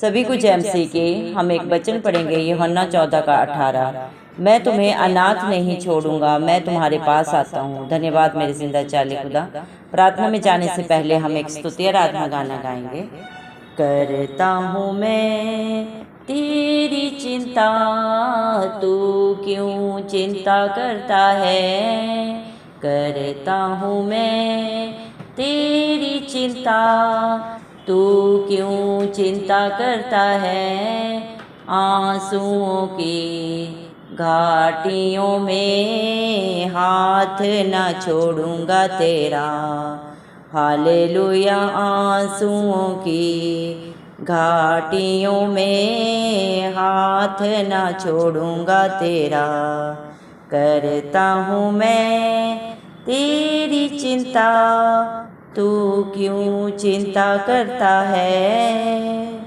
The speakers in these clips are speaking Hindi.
सभी को जय मसीह के। हम एक वचन पढ़ेंगे यूहन्ना 14:18। मैं तुम्हें अनाथ नहीं छोड़ूंगा, मैं तुम्हारे पास आता हूँ। धन्यवाद मेरे जिंदा चाली खुदा। प्रार्थना में जाने से पहले हम एक स्तुति आराधना गाना गाएंगे। करता हूँ मैं तेरी चिंता, तू क्यों चिंता करता है। करता हूँ मैं तेरी चिंता, तू क्यों चिंता करता है। आंसुओं की घाटियों में हाथ न छोड़ूंगा तेरा। हालेलुया। आंसुओं की घाटियों में हाथ न छोड़ूंगा तेरा। करता हूँ मैं तेरी चिंता, तू क्यों चिंता करता है।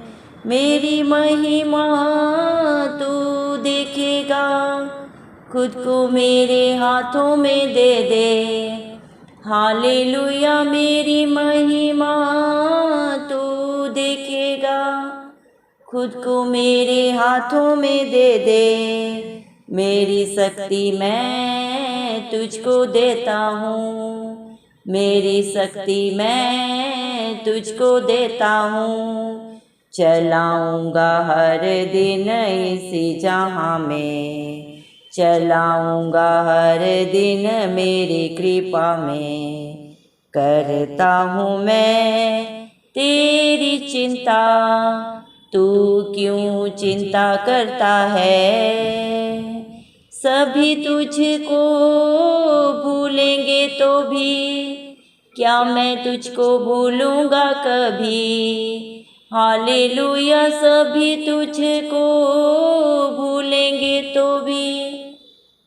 मेरी महिमा तू देखेगा, खुद को मेरे हाथों में दे दे। हालेलुया। मेरी महिमा तू देखेगा, खुद को मेरे हाथों में दे दे। मेरी शक्ति मैं तुझको देता हूँ, मेरी शक्ति मैं तुझको देता हूँ। चलाऊंगा हर दिन इसी जहाँ में, चलाऊंगा हर दिन मेरी कृपा में। करता हूँ मैं तेरी चिंता, तू क्यों चिंता करता है। सभी तुझको भूलेंगे तो भी क्या मैं तुझको भूलूंगा कभी। हालेलुया। सभी तुझको भूलेंगे तो भी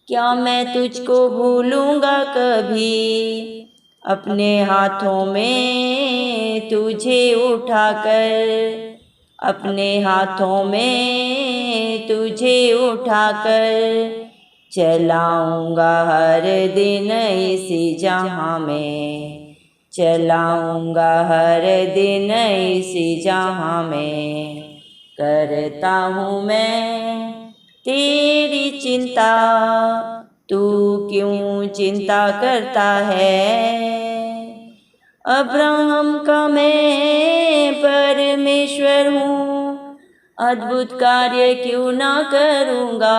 क्या मैं तुझको भूलूंगा कभी। अपने हाथों में तुझे उठाकर, अपने हाथों में तुझे उठाकर चलाऊंगा हर दिन इसी जहाँ में, चलाऊंगा हर दिन इसी जहाँ में। करता हूँ मैं तेरी चिंता, तू क्यों चिंता करता है। अब्राहम का मैं परमेश्वर हूँ, अद्भुत कार्य क्यों ना करूँगा।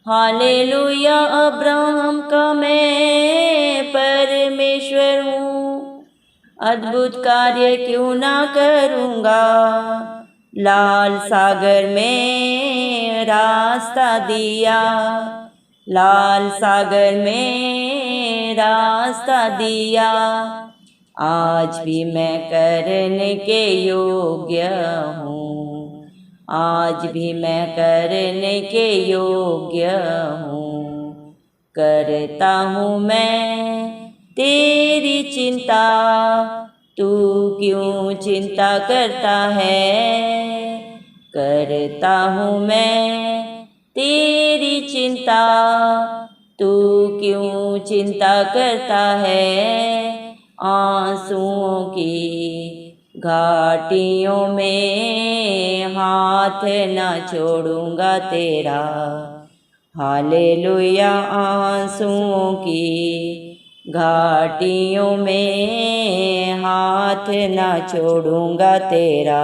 हालेलुया। अब्राहम का मैं परमेश्वर हूँ, अद्भुत कार्य क्यों ना करूँगा। लाल सागर में रास्ता दिया, लाल सागर में रास्ता दिया। आज भी मैं करने के योग्य हूँ, आज भी मैं करने के योग्य हूँ। करता हूँ मैं तेरी चिंता, तू क्यों चिंता करता है। करता हूँ मैं तेरी चिंता, तू क्यों चिंता करता है। आंसुओं की घाटियों में हाथ न छोड़ूंगा तेरा। हालेलुया। आंसुओं की घाटियों में हाथ न छोड़ूंगा तेरा।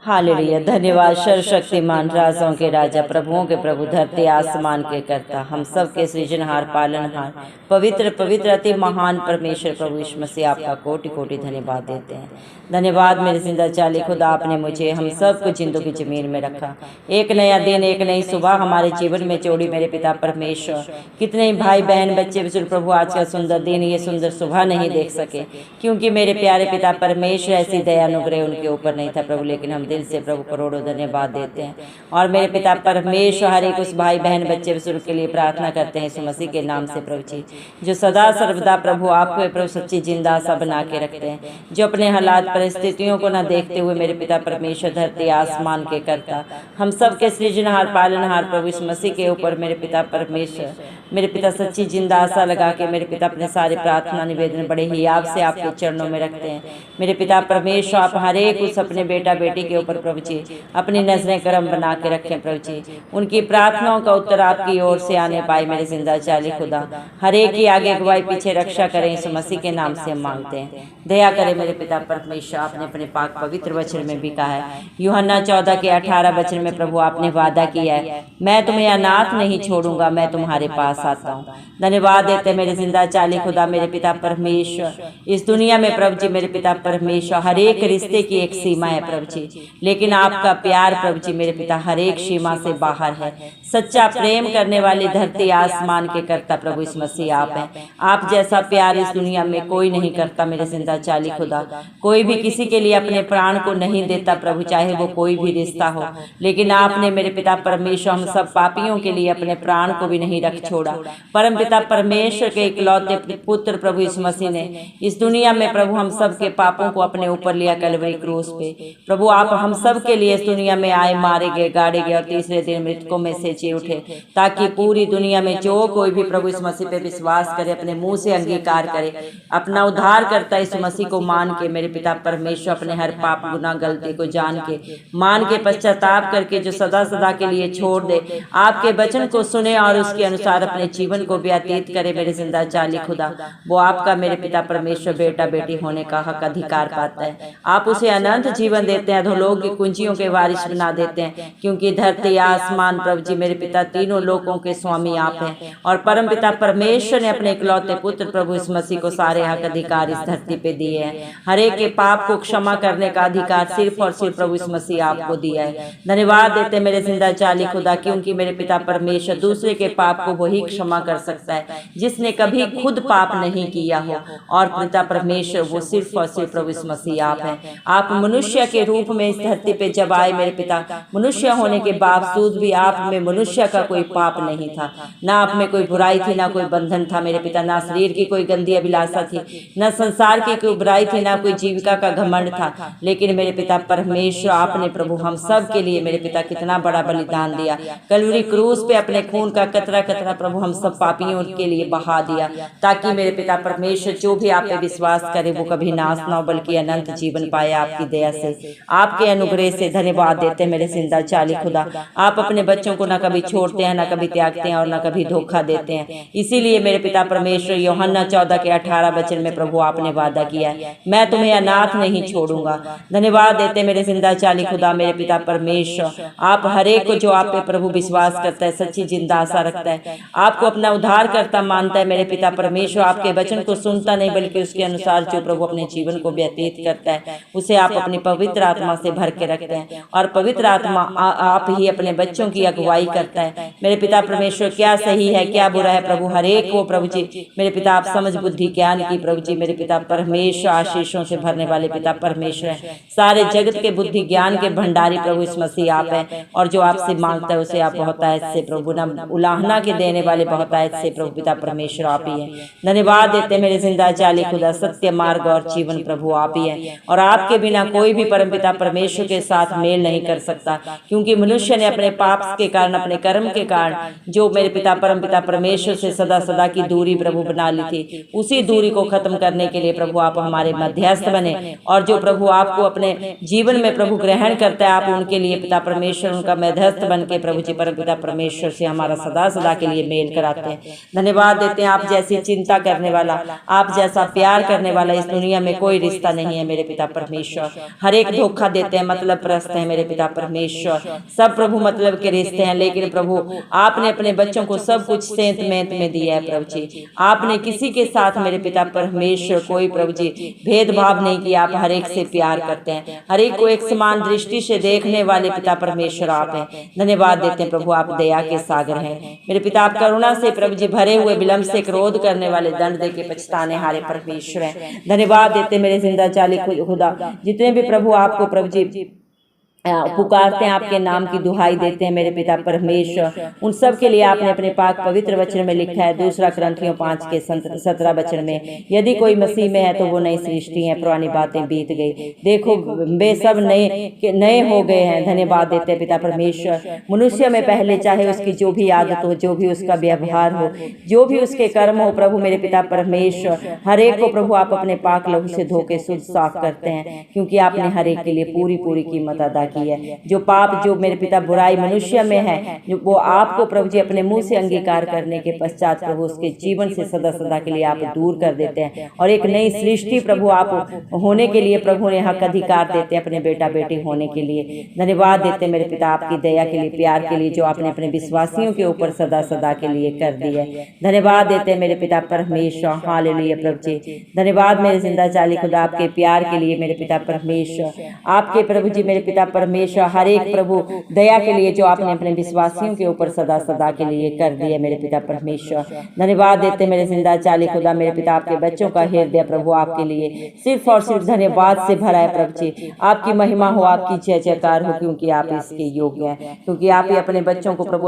हालेलुया। धन्यवाद सर्वशक्तिमान, राजाओं के राजा, प्रभुओं के प्रभु, धरती आसमान के कर्ता, हम सब के सृजनहार, पालनहार, पवित्र पवित्र अति महान परमेश्वर प्रभु यीशु मसीह, आपका कोटि कोटि धन्यवाद देते हैं। धन्यवाद मेरे जिंदा चाली खुदा, आपने मुझे हम सब को जिंदों की जमीन में रखा। एक नया दिन, एक नई सुबह हमारे जीवन में जोड़ी मेरे पिता परमेश्वर। कितने भाई बहन बच्चे बुजुर्ग प्रभु आज का सुंदर दिन, ये सुंदर सुबह नहीं देख सके, क्योंकि मेरे प्यारे पिता परमेश्वर ऐसी दया अनुग्रह उनके ऊपर नहीं था प्रभु। लेकिन हम दिल से प्रभु करोड़ों धन्यवाद देते हैं। और मेरे पिता परमेश्वर हर एक उस भाई बहन बच्चे बुजुर्ग के लिए प्रार्थना करते हैं यीशु मसीह के नाम से प्रभु जी, जो सदा सर्वदा प्रभु आपको प्रभु सच्ची जिंदा सा बना के रखते हैं, जो अपने हालात परिस्थितियों को न देखते हुए मेरे पिता परमेश्वर धरती आसमान के करता, हम सब के सृजनहार, पालनहार प्रभु यीशु मसीह के ऊपर मेरे पिता परमेश्वर मेरे पिता सच्ची जिंदा आशा लगा के मेरे पिता अपने सारे प्रार्थना निवेदन बड़े ही आपसे आपके चरणों में रखते हैं। मेरे पिता परमेश्वर आप हर एक उस अपने बेटा बेटी के ऊपर प्रभु जी अपनी नजरें करम बना के रखें प्रभु जी। उनकी प्रार्थनाओं का उत्तर आपकी ओर से आने पाए मेरे जिंदा चाली खुदा। हर एक की आगे अगुवाई पीछे रक्षा करें, इस मसीह के नाम से हम मांगते हैं। दया करें मेरे पिता परमेश्वर। आपने अपने पाक पवित्र वचन में भी कहा है, यूहन्ना 14 के 18 वचन में प्रभु आपने वादा किया है, मैं तुम्हें अनाथ नहीं छोड़ूंगा, मैं तुम्हारे पास आता हूँ। धन्यवाद देते मेरे जिंदा चाली खुदा मेरे पिता परमेश्वर। इस दुनिया में प्रभु जी मेरे पिता परमेश्वर हर एक रिश्ते की एक सीमा है प्रभु जी, लेकिन आपका प्यार प्रभु जी मेरे पिता हर एक सीमा से बाहर है। सच्चा प्रेम करने वाली धरती आसमान के करता प्रभु इस मसीह आप हैं। आप जैसा प्यार इस दुनिया में कोई नहीं करता मेरे जिंदा चाली खुदा। कोई भी किसी के लिए अपने प्राण को नहीं देता प्रभु, चाहे वो कोई भी रिश्ता हो, लेकिन आपने मेरे पिता परमेश्वर हम सब पापियों के लिए अपने प्राण को भी नहीं रख छोड़ा। परम पिता परमेश्वर के इकलौते पुत्र प्रभु इस मसीह ने इस दुनिया में प्रभु हम सब के पापों को अपने ऊपर लिया कलवरी क्रूस पे। प्रभु आप हम सब के लिए इस दुनिया में आए, मारे गए, गाड़े गए और तीसरे दिन मृतकों में से जी उठे, ताकि पूरी दुनिया में जो कोई भी प्रभु इस मसीह पे विश्वास करे, अपने मुंह से अंगीकार करे, अपना उद्धार करता इस मसीह को मान के मेरे पिता परमेश्वर अपने हर पाप गुनाह गलती को जान के मान के पश्चाताप करके जो सदा सदा के लिए छोड़ दे, आपके वचन को सुने और उसके अनुसार अपने जीवन को व्यतीत करे मेरे जिंदा चाली खुदा, वो आपका मेरे पिता परमेश्वर बेटा बेटी होने का हक अधिकार पाता है। आप उसे अनंत जीवन देते हैं, अधोलोक की कुंजियों के वारिस बना देते हैं, क्योंकि धरती आसमान प्रभु जी मेरे पिता तीनों लोकों के स्वामी आप हैं। और परम पिता परमेश्वर ने अपने इकलौते पुत्र प्रभु इस मसीह को सारे हक अधिकार इस धरती पे दिए हैं। हर एक के पाप को क्षमा करने का अधिकार सिर्फ और सिर्फ प्रभु इस मसीह आपको दिया है। धन्यवाद देते मेरे जिंदा चाली खुदा, क्योंकि मेरे पिता परमेश्वर दूसरे के पाप को वही क्षमा कर सकता है जिसने कभी खुद पाप नहीं किया हो। और पिता परमेश्वर वो सिर्फ और सिर्फ प्रभु इस मसीह आप हैं। आप मनुष्य के रूप में इस धरती पे जब आए मेरे पिता, मनुष्य होने के बावजूद भी आप में मनुष्य का कोई पाप नहीं था, ना आप में कोई बुराई थी, ना कोई बंधन था मेरे पिता, ना शरीर की कोई गंदी अभिलाषा थी, ना संसार की कोई बुराई थी, ना कोई जीविका का घमंड था। लेकिन मेरे पिता परमेश्वर आपने प्रभु हम सब के लिए मेरे पिता कितना बड़ा बलिदान दिया, कलवरी क्रूस पे अपने खून का कतरा कतरा प्रभु हम सब पापियों के लिए बहा दिया, ताकि मेरे पिता परमेश्वर जो भी आप पे विश्वास करे वो कभी नाश ना हो बल्कि अनंत जीवन पाए आपकी दया से, आपके अनुग्रह से। धन्यवाद देते मेरे जिंदा चाली खुदा, आप अपने बच्चों को ना कभी छोड़ते हैं, ना कभी त्यागते हैं और ना कभी धोखा देते हैं। इसीलिए मेरे पिता परमेश्वर यूहन्ना 14 के 18 वचन में प्रभु आपने वादा किया है, मैं तुम्हें अनाथ नहीं छोड़ूंगा। धन्यवाद देते मेरे जिंदा चाली खुदा मेरे पिता परमेश्वर, आप हर एक को जो आप पे प्रभु विश्वास करता है, सच्ची जिंदा आशा रखता है, आपको अपना उद्धार करता मानता है मेरे पिता परमेश्वर, आपके वचन को सुनता नहीं बल्कि उसके अनुसार जो प्रभु अपने जीवन को व्यतीत करता है उसे आप अपनी पवित्र आत्मा से भर के रखते हैं। और पवित्र आत्मा आप ही अपने बच्चों की अगुवाई करता है मेरे पिता परमेश्वर। क्या सही है क्या बुरा है प्रभु हर एक को प्रभु जी मेरे पिता आप समझ बुद्धि ज्ञान की प्रभु जी मेरे पिता परमेश्वर आशीषों से भरने वाले पिता परमेश्वर है। सारे जगत के बुद्धि ज्ञान के भंडारी प्रभु इस मसीह आप हैं, और जो आपसे मांगता है उसे आप बहुतायत से प्रभु न उलाहना के देने वाले बहुतायत से प्रभु पिता परमेश्वर आप ही हैं। धन्यवाद देते मेरे जिंदा चाली खुदा, सत्य मार्ग और जीवन प्रभु आप ही हैं, और आपके बिना कोई भी परम पिता परमेश्वर के साथ मेल नहीं कर सकता, क्योंकि मनुष्य ने अपने पाप के कारण अपने कर्म के कारण जो मेरे पिता परम पिता परमेश्वर से सदा सदा की दूरी प्रभु बना ली थी, उसी दूरी को खत्म करने के लिए प्रभु आप हमारे मध्यस्थ बने। और जो प्रभु आपको अपने जीवन में प्रभु ग्रहण करता है, आप उनके लिए पिता परमेश्वर उनका मध्यस्थ बन के प्रभु जी परम पिता परमेश्वर से हमारा सदा सदा के लिए मेल कराते हैं। धन्यवाद देते हैं, आप जैसी चिंता करने वाला, आप जैसा प्यार करने वाला इस दुनिया में कोई रिश्ता नहीं है मेरे पिता परमेश्वर। हर एक धोखा देते हैं, मतलब प्रस्त है मेरे पिता परमेश्वर, सब प्रभु मतलब के रिश्ते हैं, लेकिन प्रभु आपने अपने बच्चों को सब कुछ सेंत मेंत में दिया है प्रभु जी। आपने किसी के साथ मेरे पिता परमेश्वर कोई प्रभु जी भेदभाव नहीं किया, आप हर एक से प्यार करते हैं, हर एक को एक समान दृष्टि से देखने वाले पिता परमेश्वर आप हैं। धन्यवाद देते हैं प्रभु, आप दया के सागर हैं मेरे पिता, आप करुणा से प्रभु जी भरे हुए विलंब से क्रोध करने वाले दंड दे के पछताने हारे परमेश्वर हैं। धन्यवाद देते मेरे जिंदा चाली खुदा, जितने भी प्रभु आपको प्रभु जी पुकारते हैं, आपके नाम की दुहाई देते हैं मेरे पिता परमेश्वर। उन सब के लिए आपने अपने पाक पवित्र वचन में लिखा है, 2 Corinthiयों 5 के 17 वचन में, यदि कोई मसीह में है तो वो नई सृष्टि है, पुरानी बातें बीत गई, देखो वे सब नए हो गए हैं। धन्यवाद देते हैं पिता परमेश्वर। मनुष्य में पहले चाहे उसकी जो भी आदत हो, जो भी उसका व्यवहार हो, जो भी उसके कर्म हो, प्रभु मेरे पिता परमेश्वर, हर एक को प्रभु आप अपने पाक लहू से धो के शुद्ध साफ करते हैं, क्योंकि आपने हर एक के लिए पूरी पूरी कीमत अदा की है। जो पाप, जो मेरे पिता बुराई मनुष्य में है, जो वो आपको प्रभु जी अपने मुंह से अंगीकार करने के पश्चात प्रभु उसके जीवन से सदा सदा के लिए आप दूर कर देते हैं, और एक नई सृष्टि प्रभु आप होने के लिए प्रभु ने हक अधिकार देते हैं अपने बेटा बेटी होने के लिए। धन्यवाद देते हैं मेरे पिता आपकी दया के लिए, प्यार के लिए, जो आपने अपने विश्वासियों के ऊपर सदा सदा के लिए कर दी है। धन्यवाद देते हैं मेरे पिता परमेश्वर। हालेलुया प्रभु जी। धन्यवाद मेरे जिंदा चाली खुदा आपके प्यार के लिए मेरे पिता परमेश्वर, आपके प्रभु जी मेरे पिता परमेश्वर, हर एक प्रभु दया के लिए जो आपने अपने विश्वासियों के ऊपर सदा सदा के लिए कर दिए मेरे पिता परमेश्वर। धन्यवाद देते मेरे जिंदा चाली खुदा मेरे पिता आपके बच्चों का हृदय प्रभु आपके लिए सिर्फ और सिर्फ धन्यवाद से भरा है प्रभु जी। आपकी महिमा हो, आपकी जय जयकार हो, क्योंकि आप इसके योग्य हैं, क्योंकि आप ही अपने बच्चों को प्रभु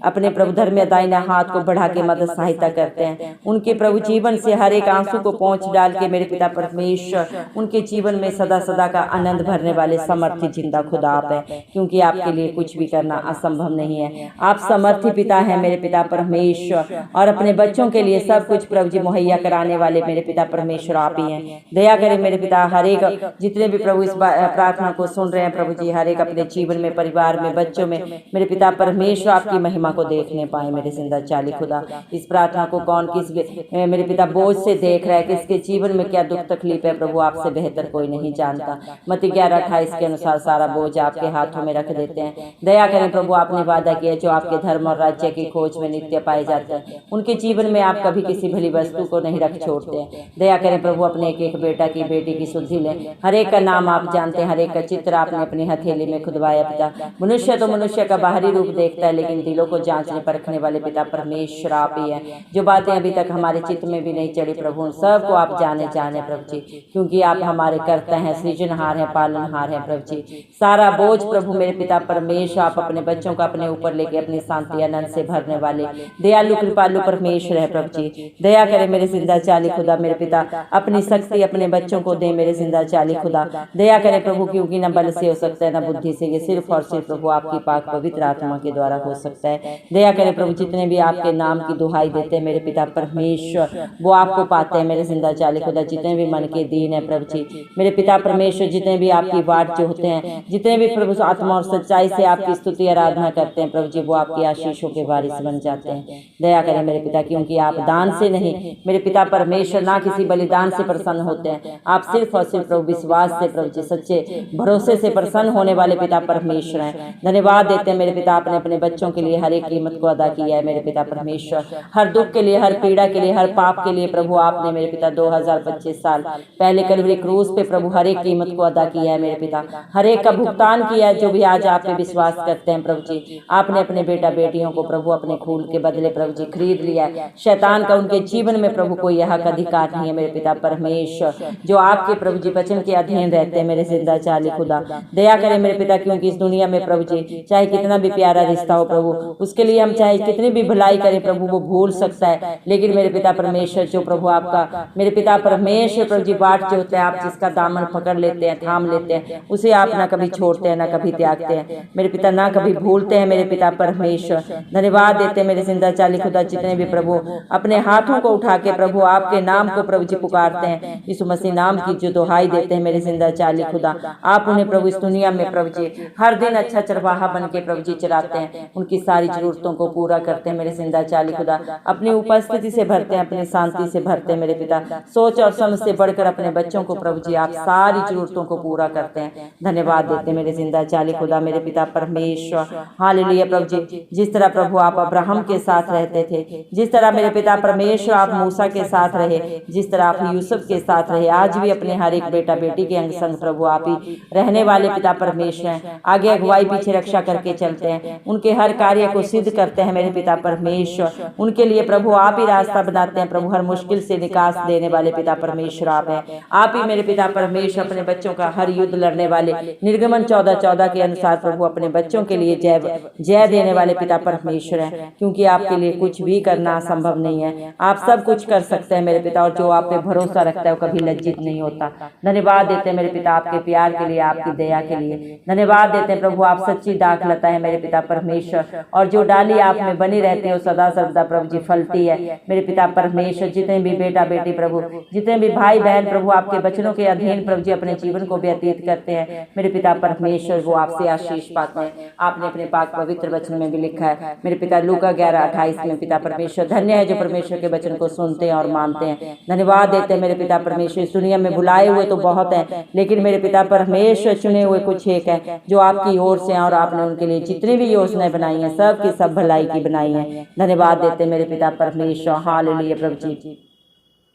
अपने प्रभु धर्म दाहिना हाथ को बढ़ा के मदद सहायता करते हैं। उनके प्रभु जीवन से हर एक आंसू को पहुंच डाल के मेरे पिता परमेश्वर उनके जीवन में सदा सदा का आनंद भरने वाले समर्थी जिंदा खुदा आप है, क्योंकि आपके लिए कुछ भी करना असंभव नहीं है। आप समर्थी पिता हैं मेरे पिता परमेश्वर, और अपने बच्चों के लिए सब कुछ प्रभु जी मुहैया कराने वाले मेरे पिता परमेश्वर आप ही हैं। दया करें मेरे पिता, हर एक जितने भी प्रभु इस प्रार्थना को सुन रहे हैं प्रभु जी, हर एक अपने जीवन में, परिवार में, बच्चों में मेरे पिता परमेश्वर आपकी महिमा को देखने पाए मेरे जिंदा चाली खुदा। इस प्रार्थना को कौन किस मेरे पिता बोझ से देख रहा है, किसके जीवन में क्या दुख तकलीफ है प्रभु, आपसे बेहतर कोई नहीं जानता। मत्ती 11:28 के अनुसार सारा बोझ आपके हाथों में रख देते हैं। दया करें प्रभु, आपने वादा किया जो आपके धर्म और राज्य की खोज में नित्य पाए जाते हैं, उनके जीवन में आप कभी किसी भली वस्तु को नहीं रख छोड़ते हैं। दया करें प्रभु, अपने एक एक बेटा की बेटी की सुधि लें। हर एक का नाम आप जानते हैं, हर एक का चित्र आपने अपनी हथेली में खुदवाया पिता। मनुष्य तो मनुष्य का बाहरी रूप देखता है, लेकिन दिलों को जांचने परखने वाले पिता परमेश्वर आप ही है। जो बातें अभी तक हमारे चित्त में भी नहीं चढ़ी प्रभु, उन सबको आप जाने प्रभु जी, क्योंकि आप हमारे कर्ता हैं, सृजनहार हैं, पालनहार हैं प्रभु जी। सारा बोझ प्रभु मेरे पिता परमेश्वर आप अपने बच्चों का अपने ऊपर लेके अपनी शांति आनंद से भरने वाले दयालु कृपालु परमेश्वर है प्रभु जी। दया करे मेरे जिंदा चाली खुदा मेरे पिता, अपनी शक्ति अपने बच्चों को दे मेरे जिंदा चाली खुदा। दया करे प्रभु, क्योंकि न बल से हो सकता है न बुद्धि से, ये सिर्फ और सिर्फ प्रभु आपकी पाक पवित्र आत्मा के द्वारा हो सकता है। दया करे प्रभु, जितने भी आपके नाम की दुहाई देते हैं मेरे पिता परमेश्वर, वो आपको पाते हैं मेरे जिंदा चाली खुदा। जितने भी मन के दीन है प्रभु जी मेरे पिता परमेश्वर, जितने भी आपकी बाट जोहते हैं, जितने भी प्रभु आत्मा और सच्चाई से आपकी स्तुति आराधना करते हैं प्रभु जी, वो आपकी आशीषों के वारिस बन जाते हैं। दया करें मेरे पिता, क्योंकि आप दान से नहीं मेरे पिता परमेश्वर, ना किसी बलिदान से प्रसन्न होते हैं, आप सिर्फ और सिर्फ प्रभु विश्वास से प्रभु जी, सच्चे भरोसे से प्रसन्न होने वाले पिता परमेश्वर हैं। धन्यवाद देते हैं मेरे पिता, आपने अपने बच्चों के लिए हर एक कीमत को अदा किया है मेरे पिता परमेश्वर। हर दुख के लिए, हर पीड़ा के लिए, हर पाप के लिए प्रभु आपने मेरे पिता 2025 साल पहले कलवरी क्रूस पे प्रभु हर एक कीमत को अदा किया है मेरे पिता, हर एक का भुगतान किया है। जो भी आज आप पे विश्वास करते हैं प्रभु जी, आपने अपने बेटा बेटियों को प्रभु अपने खून के बदले प्रभु जी खरीद लिया है। शैतान का उनके जीवन में प्रभु कोई हक अधिकार नहीं है मेरे पिता परमेश्वर, जो आपके प्रभु जी वचन के अधीन रहते हैं मेरे जिंदा चाली खुदा। दया करें मेरे पिता, क्योंकि इस दुनिया में प्रभु जी चाहे कितना भी प्यारा रिश्ता हो प्रभु, उसके लिए हम चाहे कितनी भी भलाई करें प्रभु, वो भूल सकता है। लेकिन मेरे पिता परमेश्वर, जो प्रभु आपका मेरे पिता परमेश्वर प्रभु जी बाट जो होता है, आप जिसका दामन पकड़ लेते हैं, थाम लेते हैं, उसे आप ना कभी छोड़ते हैं ना कभी त्यागते हैं मेरे पिता, ना कभी भूलते हैं मेरे पिता परमेश्वर। धन्यवाद देते हैं मेरे जिंदा चाली खुदा, जितने भी प्रभु अपने हाथों को उठा के प्रभु आपके नाम को प्रभु जी पुकारते हैं, यीशु मसीह नाम की जो दुहाई देते हैं मेरे जिंदा चाली खुदा, आप उन्हें प्रभु इस दुनिया में प्रभु जी हर दिन अच्छा चरवाहा बन के प्रभु जी चराते हैं, उनकी सारी जरूरतों को पूरा करते हैं मेरे जिंदा चाली खुदा। अपनी उपस्थिति से भरते हैं, अपनी शांति से भरते हैं मेरे पिता, सोच और समझ से बढ़कर अपने बच्चों को प्रभु जी आप सारी जरूरतों को पूरा करते हैं। धन्यवाद देते हैं मेरे जिंदा चाली खुदा मेरे पिता परमेश्वर। हालेलुया प्रभु जी, जिस तरह प्रभु आप अब्राहम के साथ रहते थे, जिस तरह मेरे पिता परमेश्वर आप मूसा के साथ रहे, जिस तरह आप यूसुफ के साथ रहे, आज भी अपने हर एक बेटा बेटी के अंग संग प्रभु आप ही रहने वाले पिता परमेश्वर हैं। आगे अगुवाई पीछे रक्षा करके चलते हैं, उनके हर कार्य को सिद्ध करते हैं मेरे पिता परमेश्वर। उनके लिए प्रभु आप ही रास्ता बनाते हैं प्रभु, हर मुश्किल से निकास देने वाले पिता परमेश्वर आप हैं। आप ही मेरे पिता परमेश्वर अपने बच्चों का हर युद्ध लड़ने वाले, निर्गम फिलिमन 14:14 के अनुसार प्रभु अपने बच्चों के लिए जय देने वाले पिता परमेश्वर हैं, क्योंकि आपके लिए कुछ भी करना असंभव नहीं है। आप सब कुछ कर सकते हैं मेरे पिता, और जो आप पे भरोसा रखता है वो कभी लज्जित नहीं होता। धन्यवाद देते हैं मेरे पिता आपके प्यार के लिए, आपकी दया के लिए। धन्यवाद देते हैं प्रभु आप सच्ची दाखलता है मेरे पिता परमेश्वर, और जो डाली आप में बनी रहती है वो सदा सर्वदा प्रभु जी फलती है मेरे पिता परमेश्वर। जितने भी बेटा बेटी प्रभु, जितने भी भाई बहन प्रभु आपके वचनों के अधीन प्रभु जी अपने जीवन को व्यतीत करते हैं मेरे पिता परमेश्वर, वो आपसे आशीष पाते हैं। आपने अपने पाक पवित्र वचन में भी लिखा है मेरे पिता लूका 11:28 में पिता परमेश्वर, धन्य है जो परमेश्वर के वचन को सुनते हैं और मानते हैं। धन्यवाद देते हैं मेरे पिता परमेश्वर। इस दुनिया में बुलाए हुए तो बहुत हैं, लेकिन मेरे पिता परमेश्वर चुने हुए कुछ एक हैं जो आपकी ओर से हैं, और आपने उनके लिए जितनी भी योजनाएं बनाई हैं सब की सब भलाई की बनाई हैं। धन्यवाद देते हैं मेरे पिता परमेश्वर। हालेलुया प्रभु जी,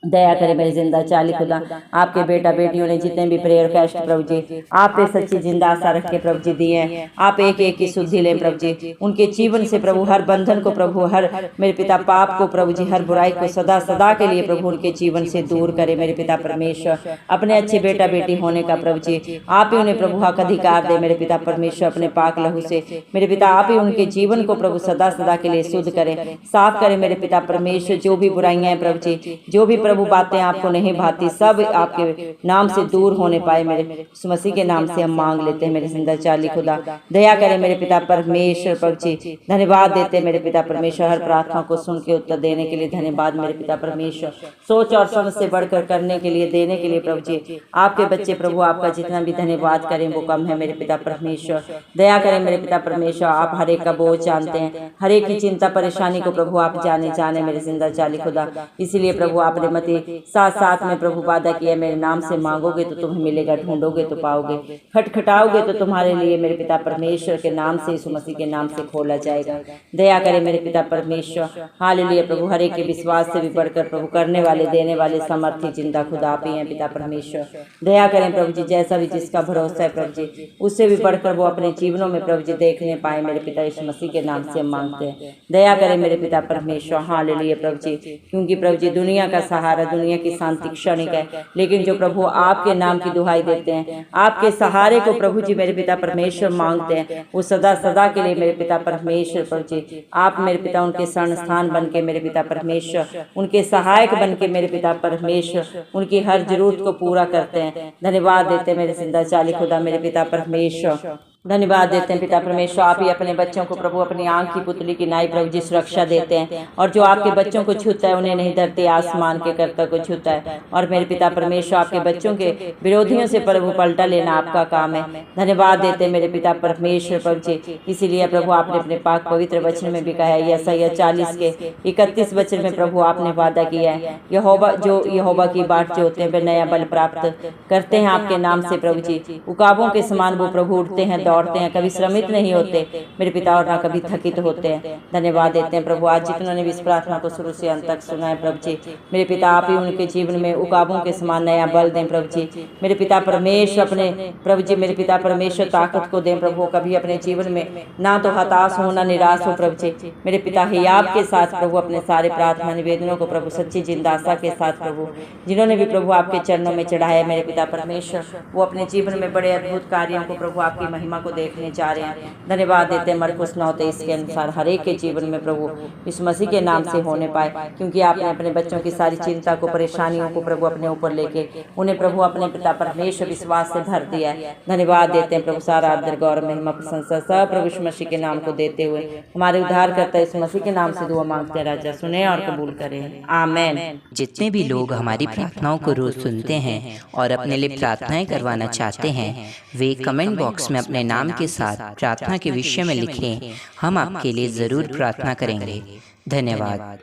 दया करे मेरे जिंदा चाली खुदा आपके बेटा बेटियों ने जितने भी प्रेयर कास्ट प्रभु जी आप पे सच्ची जिंदा आशा रख के प्रभु जी दिए हैं। आप एक एक की शुद्धि लें प्रभु जी, उनके जीवन से प्रभु हर बंधन को प्रभु, हर मेरे पिता पाप को प्रभु जी, हर बुराई को सदा सदा के लिए प्रभु उनके जीवन से दूर करे मेरे पिता परमेश्वर। अपने अच्छे बेटा बेटी होने का प्रभु जी आप ही उन्हें प्रभु हक अधिकार दे मेरे पिता परमेश्वर। अपने पाक लहू से मेरे पिता आप ही उनके जीवन को प्रभु सदा सदा के लिए शुद्ध करे, साफ करे मेरे पिता परमेश्वर। जो भी बुराइयां हैं प्रभु जी, जो भी प्रभु बातें आपको नहीं भाती, सब आपके नाम से दूर होने पाए मेरे यीशु मसीह के नाम से हम मांग लेते हैं मेरे जिंदा चाली खुदा। दया करें मेरे पिता परमेश्वर प्रभु जी। धन्यवाद देते हैं मेरे पिता परमेश्वर हर प्रार्थना को सुन के उत्तर देने के लिए। धन्यवाद मेरे पिता परमेश्वर, सोच और समझ से बढ़कर करने के लिए, देने के लिए प्रभु जी। आपके बच्चे प्रभु आपका जितना भी धन्यवाद करें वो कम है मेरे पिता परमेश्वर। दया करें मेरे पिता परमेश्वर, आप हर एक का बोझ जानते हैं, हर एक की चिंता परेशानी को प्रभु आप जाने मेरे जिंदा चाली खुदा। इसीलिए प्रभु आपने मती साथ साथ में प्रभु वादा किया मेरे नाम से मांगोगे तो तुम्हें मिलेगा, ढूंढोगे तो पाओगे, खटखटाओगे तो तुम्हारे लिए मेरे पिता परमेश्वर के नाम से, यीशु मसीह के नाम से खोला जाएगा। दया करे मेरे पिता परमेश्वर। हालेलुया प्रभु, हर एक के विश्वास से भी बढ़कर प्रभु करने वाले, देने वाले, समर्थी जिंदा खुदा आप ही हैं पिता परमेश्वर। दया करें प्रभु जी, जैसा भी जिसका भरोसा है प्रभु जी उससे भी बढ़कर वो अपने जीवनों में प्रभु जी देखने पाए मेरे पिता यीशु मसीह के नाम से हम मांगते हैं। दया करें मेरे पिता परमेश्वर। हालेलुया प्रभु जी, क्योंकि प्रभु जी दुनिया का सहारा, दुनिया की शांति क्षणिक है, लेकिन जो प्रभु आपके नाम की दुहाई देते हैं, आपके सहारे को प्रभु जी मेरे पिता परमेश्वर मांगते हैं, वो सदा सदा के लिए मेरे पिता परमेश्वर प्रभु जी आप मेरे पिता उनके शरण स्थान बन के मेरे पिता परमेश्वर, उनके सहायक बन के मेरे पिता परमेश्वर उनकी हर जरूरत को पूरा करते हैं। धन्यवाद देते हैं मेरे जिंदा चाली खुदा मेरे पिता परमेश्वर। धन्यवाद देते हैं पिता परमेश्वर। आप ही अपने बच्चों को प्रभु अपनी आंख की पुतली की नाई प्रभु जी सुरक्षा देते हैं, और जो आपके बच्चों को छूता है उन्हें नहीं धरती आसमान के कर्ता को छूता है। और मेरे पिता परमेश्वर आपके बच्चों के विरोधियों से प्रभु पलटा लेना आपका काम है। धन्यवाद देते हैं मेरे पिता परमेश्वर प्रभु जी। इसीलिए प्रभु आपने अपने पाक पवित्र वचन में भी कहा है, यशायाह 40 के 31 वचन में प्रभु आपने वादा किया है, यहोवा की बाट जो होते हैं वे नया बल प्राप्त करते हैं आपके नाम से प्रभु जी। उकाबों के समान वो प्रभु उठते हैं, दौड़ते हैं, कभी श्रमित नहीं होते मेरे पिता, और ना कभी थकित होते हैं। धन्यवाद देते हैं प्रभु आज जितनों ने भी इस प्रार्थना को शुरू से अंत तक सुना है प्रभु जी, मेरे पिता आप ही उनके जीवन में उकाबों के समान नया बल दें प्रभु जी। मेरे पिता परमेश्वर अपने प्रभु जी मेरे पिता परमेश्वर ताकत को दें प्रभु, कभी अपने जीवन में ना तो हताश हो ना निराश हो प्रभु जी। मेरे पिता हियाब के साथ प्रभु अपने सारे प्रार्थना निवेदनों को प्रभु सच्ची जिंदा आशा के साथ प्रभु जिन्होंने भी प्रभु आपके चरणों में चढ़ाया मेरे पिता परमेश्वर, वो अपने जीवन में बड़े अद्भुत कार्यों को प्रभु आपकी महिमा को देखने जा रहे हैं। धन्यवाद देते हैं मरकुस 9:23 के अनुसार हर एक के जीवन में प्रभु इस मसीह के नाम से होने पाए, क्योंकि आपने अपने बच्चों की सारी चिंता को, परेशानियों को प्रभु अपने ऊपर लेके उन्हें प्रभु अपने पिता परमेश्वर विश्वास से भर दिया है। धन्यवाद देते हैं प्रभु, सारा आदर गौरव महिमा प्रशंसा सब प्रभु यीशु मसीह के नाम को देते हुए हमारे उद्धार करता है इस मसीह के नाम से दुआ मांगते हैं। राजा सुने और कबूल करें, आमीन। जितने भी लोग हमारी प्रार्थनाओं को रोज सुनते हैं और अपने लिए प्रार्थनाएं करवाना चाहते हैं, वे कमेंट बॉक्स में अपने नाम के साथ प्रार्थना के विषय में लिखें। हम आपके लिए जरूर प्रार्थना करेंगे। धन्यवाद।